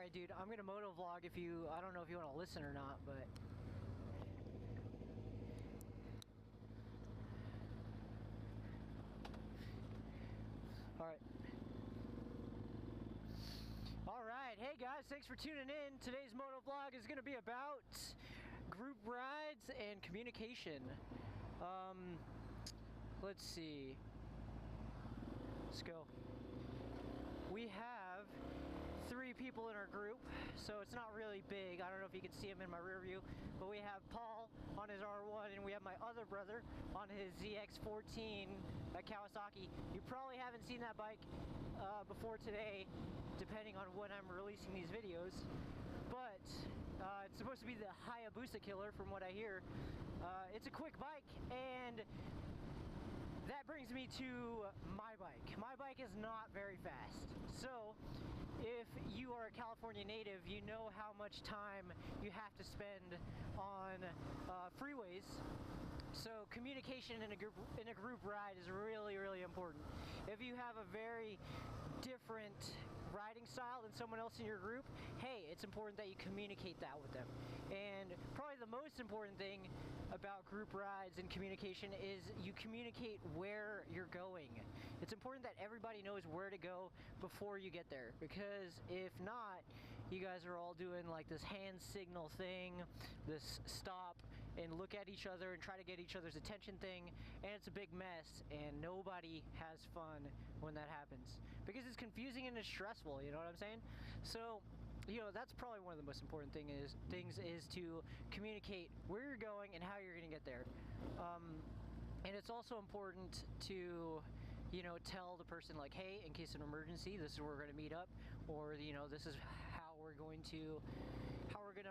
Alright, dude, I'm gonna motovlog if you, I don't know if you want to listen or not, but... Alright, hey guys, thanks for tuning in. Today's motovlog is gonna be about group rides and communication. Let's see. Let's go. We have 3 people in our group, so it's not really big. I don't know if you can see him in my rear view, but we have Paul on his R1 and we have my other brother on his ZX14 at Kawasaki. You probably haven't seen that bike before today, depending on when I'm releasing these videos, but it's supposed to be the Hayabusa killer from what I hear. It's a quick bike, and that brings me to my bike. My bike is not very fast. So if you are a California native, you know how much time you have to spend on freeways. So communication in a group ride is really, really important. If you have a very different riding style than someone else in your group, hey, it's important that you communicate that with them. And probably the most important thing about group rides and communication is you communicate where you're going. It's important that everybody knows where to go before you get there, because if not, you guys are all doing like this hand signal thing, this stop and look at each other and try to get each other's attention thing, and it's a big mess, and nobody has fun when that happens because it's confusing and it's stressful, you know what I'm saying? So, you know, that's probably one of the most important things is to communicate where you're going and how you're going to get there. And it's also important to, you know, tell the person like, hey, in case of an emergency, this is where we're going to meet up, or, you know, this is how we're going to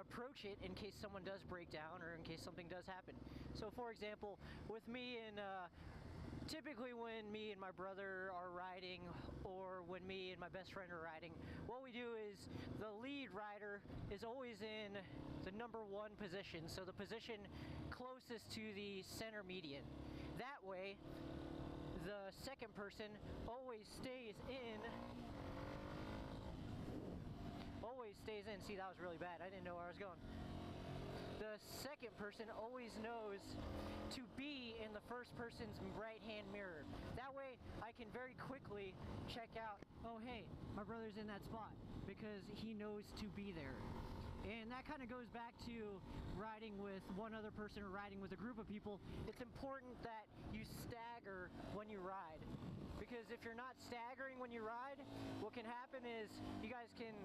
approach it in case someone does break down or in case something does happen. So for example, with me and typically when me and my brother are riding, or when me and my best friend are riding, what we do is the lead rider is always in the #1 position, so the position closest to the center median. That way, the second person always stays in. See, that was really bad. I didn't know where I was going. The second person always knows to be in the first person's right-hand mirror. That way, I can very quickly check out, oh hey, my brother's in that spot, because he knows to be there. And that kind of goes back to riding with one other person or riding with a group of people. It's important that you stagger when you ride, because if you're not staggering when you ride, what can happen is you guys can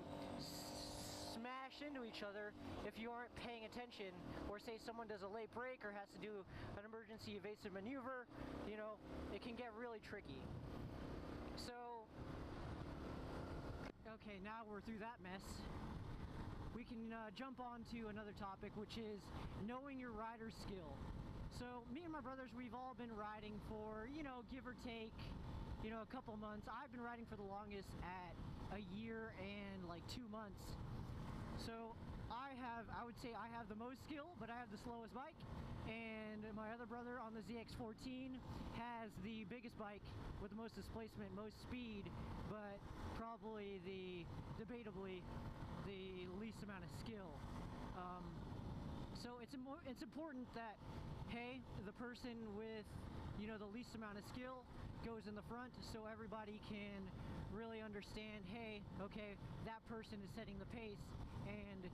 smash into each other if you aren't paying attention, or say someone does a late break or has to do an emergency evasive maneuver. You know, it can get really tricky. So, okay, now we're through that mess. We can jump on to another topic, which is knowing your rider's skill. So me and my brothers, we've all been riding for, you know, give or take, you know, a couple months. I've been riding for the longest at a year and like 2 months. So I would say I have the most skill, but I have the slowest bike. And my other brother on the ZX14 has the biggest bike with the most displacement, most speed, but probably debatably the least amount of skill. So it's important that, hey, the person with, you know, the least amount of skill goes in the front, so everybody can really understand, hey, okay, that person is setting the pace, and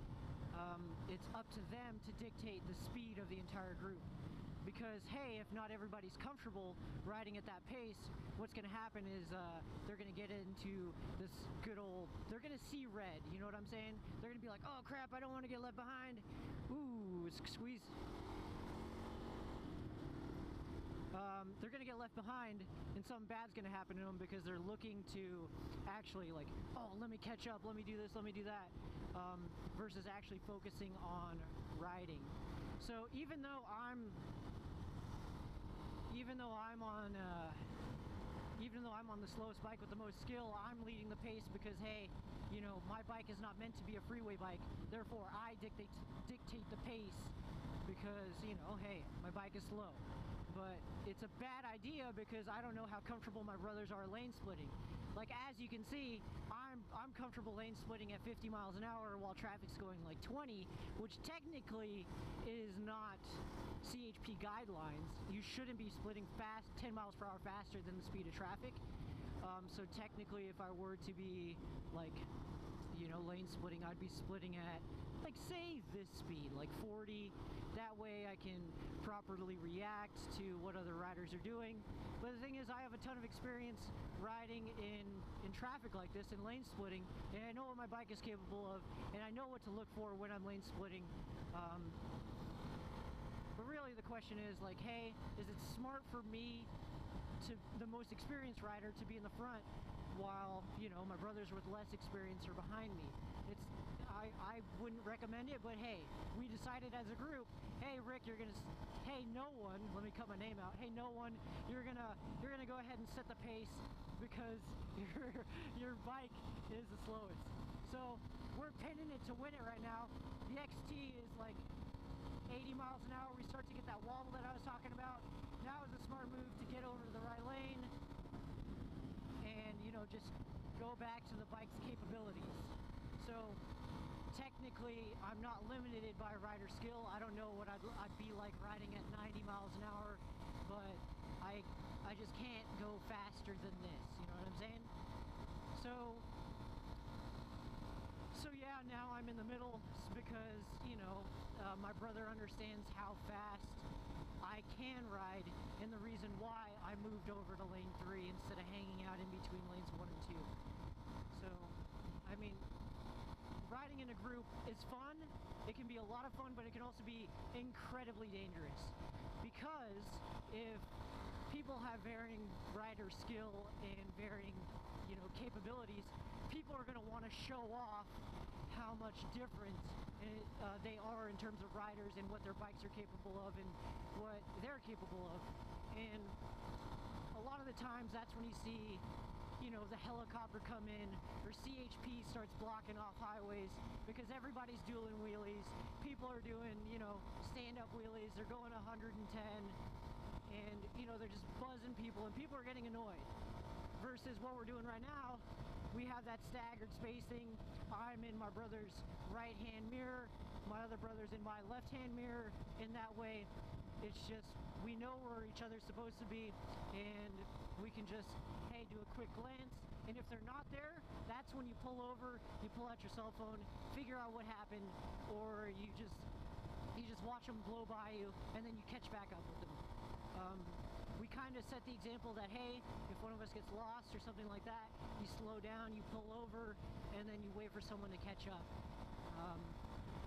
it's up to them to dictate the speed of the entire group. Because, hey, if not everybody's comfortable riding at that pace, what's going to happen is they're going to get into this good old, they're going to see red, you know what I'm saying? They're going to be like, oh crap, I don't want to get left behind. Ooh, squeeze. They're going to get left behind, and something bad's going to happen to them because they're looking to actually like, oh, let me catch up, let me do this, let me do that, versus actually focusing on riding. So even though I'm on, even though I'm on the slowest bike with the most skill, I'm leading the pace because, hey, you know, my bike is not meant to be a freeway bike. Therefore, I dictate the pace because, you know, hey, my bike is slow. But it's a bad idea because I don't know how comfortable my brothers are lane splitting. Like, as you can see, I'm comfortable lane splitting at 50 miles an hour while traffic's going like 20, which technically is not CHP guidelines. You shouldn't be splitting fast, 10 miles per hour faster than the speed of traffic. So technically, if I were to be like, you know, lane splitting, I'd be splitting at, like, say this speed, like 40. That way I can properly react to what other riders are doing. But the thing is, I have a ton of experience riding in traffic like this, in lane splitting, and I know what my bike is capable of, and I know what to look for when I'm lane splitting. But really the question is, like, hey, is it smart for me, to the most experienced rider, to be in the front while, you know, my brothers with less experience are behind me? I wouldn't recommend it, but hey, we decided as a group, hey Rick, hey NoOne, let me cut my name out, hey NoOne, you're gonna go ahead and set the pace because your bike is the slowest. So we're pinning it to win it right now. The XT is like 80 miles an hour. We start to get that wobble that I was talking about. Now is a smart move to get over to the right lane and, you know, just go back to the bike's capabilities. So technically, I'm not limited by rider skill. I don't know what I'd be like riding at 90 miles an hour, but I just can't go faster than this, you know what I'm saying? So yeah, now I'm in the middle because, you know, my brother understands how fast I can ride, and the reason why I moved over to lane 3 instead of hanging out in between lanes 1 and 2. So, I mean, riding in a group is fun. It can be a lot of fun, but it can also be incredibly dangerous, because if people have varying rider skill and varying, you know, capabilities, people are going to want to show off how much different they are in terms of riders and what their bikes are capable of and what they're capable of. And a lot of the times that's when you see, you know, the helicopter come in, or CHP starts blocking off highways because everybody's doing wheelies. People are doing, you know, stand-up wheelies. They're going 110, and, you know, they're just buzzing people, and people are getting annoyed. Versus what we're doing right now, we have that staggered spacing. I'm in my brother's right-hand mirror, my other brother's in my left-hand mirror, and that way it's just, we know where each other's supposed to be, and we can just, hey, do a quick glance, and if they're not there, that's when you pull over, you pull out your cell phone, figure out what happened, or you just watch them blow by you, and then you catch back up with them. We kind of set the example that, hey, if one of us gets lost or something like that, you slow down, you pull over, and then you wait for someone to catch up.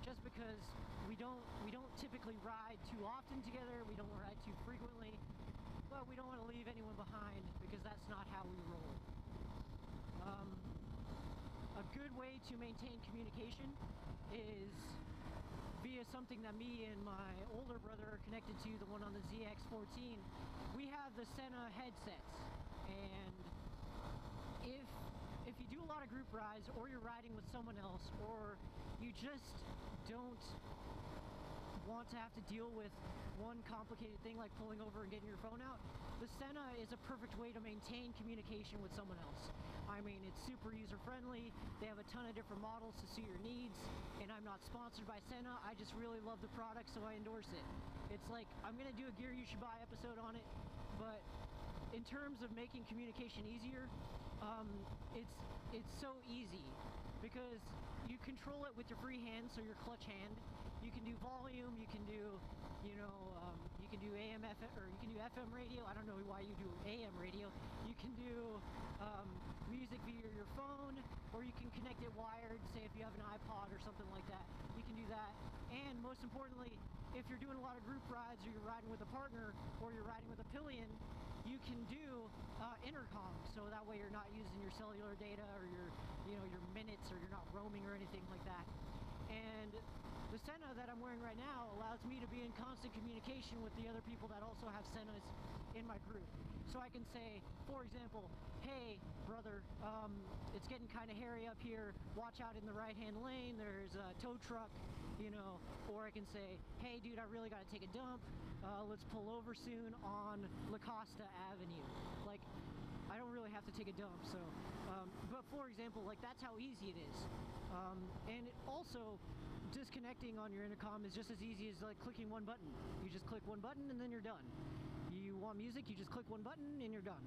Just because we don't typically ride too often together, we don't ride too frequently, but we don't want to leave anyone behind because that's not how we roll. A good way to maintain communication is via something that me and my older brother are connected to, the one on the ZX14. We have the Senna headsets, and if you do a lot of group rides, or you're riding with someone else, or you just don't want to have to deal with one complicated thing like pulling over and getting your phone out, the Senna is a perfect way to maintain communication with someone else. I mean, it's super user-friendly, they have a ton of different models to suit your needs, and I'm not sponsored by Senna, I just really love the product, so I endorse it. It's like, I'm going to do a Gear You Should Buy episode on it, but in terms of making communication easier, it's so easy, because you control it with your free hand, so your clutch hand. You can do volume, you can do, you know, you can do AM, FM, or you can do FM radio. I don't know why you do AM radio. You can do music via your phone, or you can connect it wired, say if you have an iPod or something like that. You can do that. And most importantly, if you're doing a lot of group rides, or you're riding with a partner, or you're riding with a pillion, you can do intercom, so that way you're not using your cellular data or your, you know, your minutes, or you're not roaming or anything like that. And the Senna that I'm wearing right now allows me to be in constant communication with the other people that also have Sennas in my group. So I can say, for example, hey brother, it's getting kind of hairy up here, watch out in the right hand lane, there's a tow truck, you know. Or I can say, hey dude, I really got to take a dump, let's pull over soon on La Costa Avenue. Like, I don't really have to take a dump. So but for example, like, that's how easy it is. And also, disconnecting on your intercom is just as easy as like clicking one button. You just click one button and then you're done. You want music, you just click one button and you're done.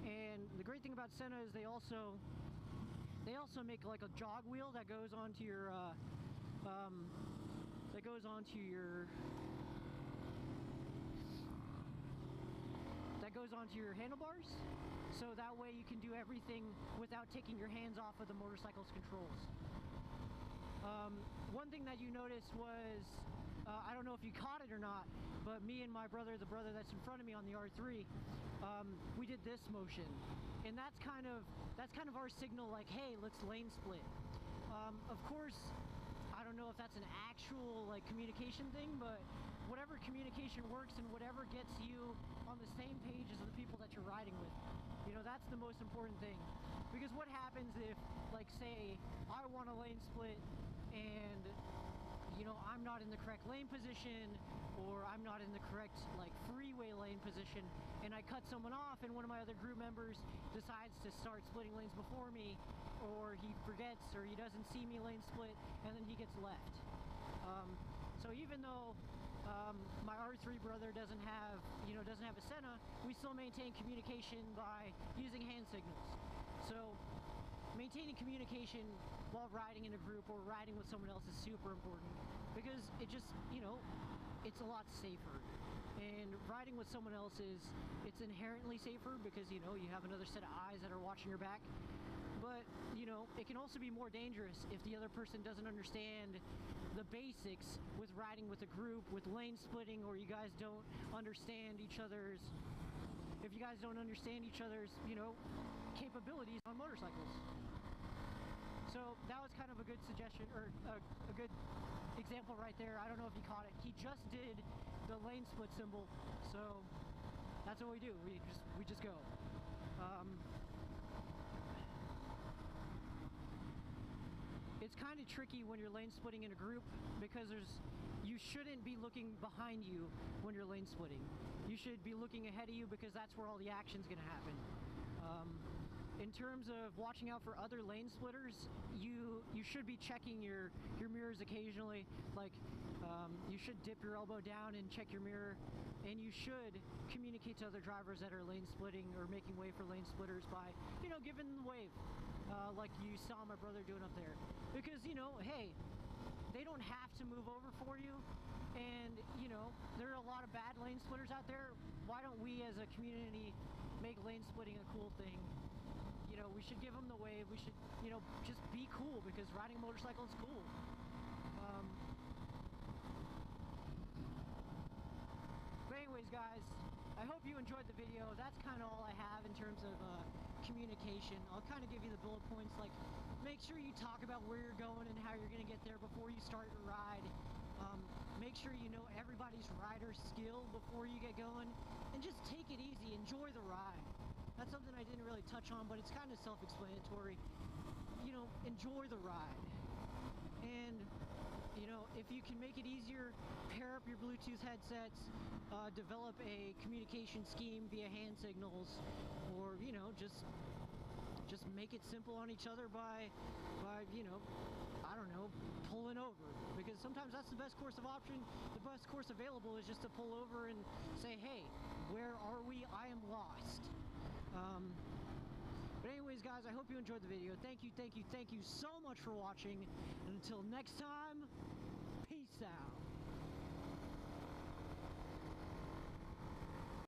And the great thing about Senna is they also make like a jog wheel that goes onto your handlebars, so that way you can do everything without taking your hands off of the motorcycle's controls. One thing that you noticed was, I don't know if you caught it or not, but me and my brother, the brother that's in front of me on the R3, we did this motion, and that's kind of our signal, like, hey, let's lane split. Of course, I don't know if that's an actual like communication thing, but whatever communication works and whatever gets you on the same page as the people that you're riding with, you know, that's the most important thing. Because what happens if, like, say I want a lane split and, you know, I'm not in the correct lane position, or I'm not in the correct like freeway lane position, and I cut someone off and one of my other group members decides to start splitting lanes before me, or he forgets, or he doesn't see me lane split, and then he gets left. So even though my R3 brother doesn't have a Senna, we still maintain communication by using hand signals. So maintaining communication while riding in a group or riding with someone else is super important, because it just, you know, it's a lot safer. And riding with someone else it's inherently safer because, you know, you have another set of eyes that are watching your back. But, you know, it can also be more dangerous if the other person doesn't understand the basics with riding with a group, with lane splitting, or you guys don't understand each other's, you know, capabilities on motorcycles. So that was kind of a good suggestion, or a good example right there. I don't know if you caught it. He just did the lane split symbol, so that's what we do. We just go. It's kind of tricky when you're lane splitting in a group, because you shouldn't be looking behind you when you're lane splitting. You should be looking ahead of you, because that's where all the action's gonna happen. In terms of watching out for other lane splitters, you should be checking your mirrors occasionally. Like, you should dip your elbow down and check your mirror, and you should communicate to other drivers that are lane splitting or making way for lane splitters by, you know, giving them the wave, like you saw my brother doing up there. Because, you know, hey, they don't have to move over for you, and, you know, there are a lot of bad lane splitters out there. Why don't we as a community make lane splitting a cool thing? You know, we should give them the wave. We should, you know, just be cool, because riding a motorcycle is cool. But anyways, guys, I hope you enjoyed the video. That's kind of all I have in terms of communication. I'll kind of give you the bullet points, like, make sure you talk about where you're going and how you're going to get there before you start your ride. Make sure you know everybody's rider skill before you get going, and just take it easy. Enjoy the ride. That's something I didn't really touch on, but it's kind of self-explanatory. You know, enjoy the ride. And, you know, if you can make it easier, pair up your Bluetooth headsets, develop a communication scheme via hand signals, or, you know, just make it simple on each other by, you know, I don't know, pulling over. Because sometimes that's the best course of option. The best course available is just to pull over and say, hey, where are we? I am lost. But anyways, guys, I hope you enjoyed the video. Thank you so much for watching. And until next time,